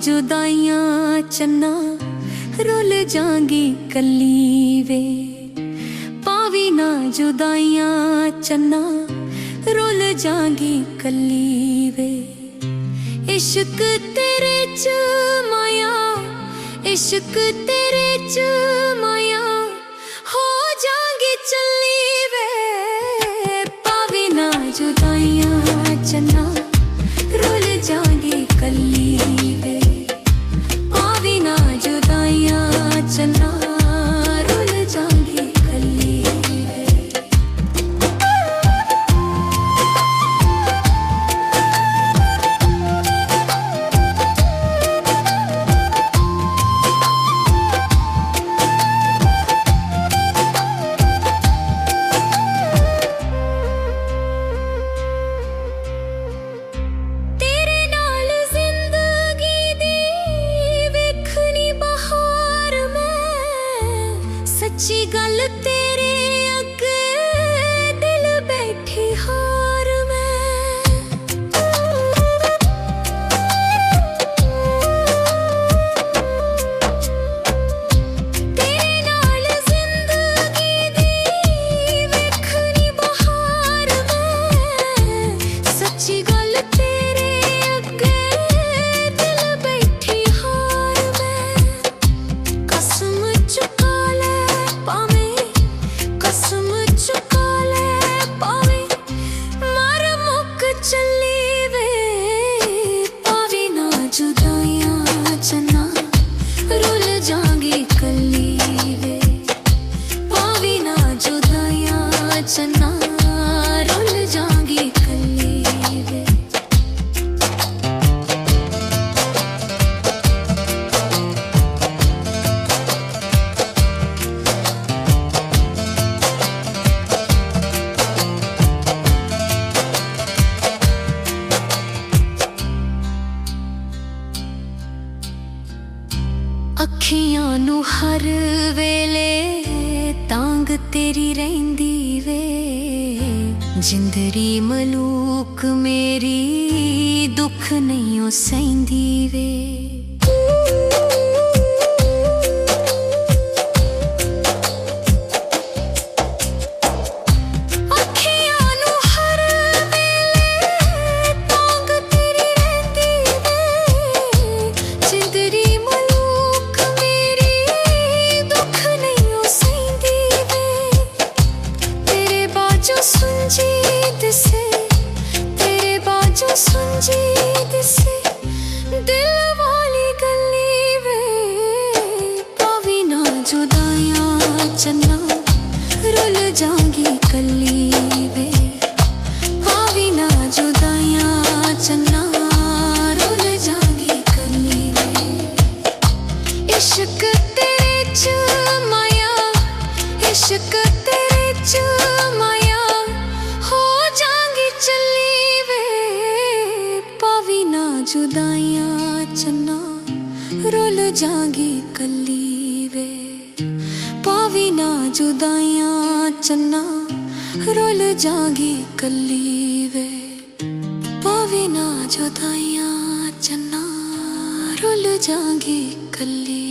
जुदाइयां चन्ना रुल जांगी कल्ली वे। पावी ना जुदाइयां चन्ना रुल जांगी कल्ली वे। इश्क तेरे च माया, इश्क तेरे च माया हो जांगी चली वे। पावी ना जुदाइयां चन्ना रुल जांगी कल्ली वे। पावी ना जुदाइयां चन्ना रुल जांगी कल्ली वे। सच्ची गल तेरे अगे दिल बैठी हार मैं। तेरे नाल जिंदगी दी वेखनी बहार मैं। सच्ची गल तेरे अगे दिल बैठी हार मैं। कसम चुका कसम चुका ले पावे मर मुक चली वे। पावी ना जुदाइयां चन्ना रुल जांगी कल्ली वे। पावी ना जुदाइयां चन्ना रुल जांगी कल्ली वे। अखियां नू हर वेले तांग तेरी रहिंदी वे। जिंदरी मलूक मेरी दुख नहीं ओ सहिंदी वे। तेरे बाजू सुनजीत से दिल वाली गली वे। पावी ना जुदाइयां चन्ना रुल जांगी कल्ली वे। पावी ना जुदाइयां चन्ना रुल जांगी कल्ली वे। इश्क तेरे च माया, इश्क तेरे च माया चली वे। पावी ना जुदाइयां चन्ना रुल जांगी कल्ली वे। पावी ना जुदाइयां चन्ना रुल जांगी कल्ली वे। पावी ना जुदाइयां चन्ना रुल जांगी कल्ली।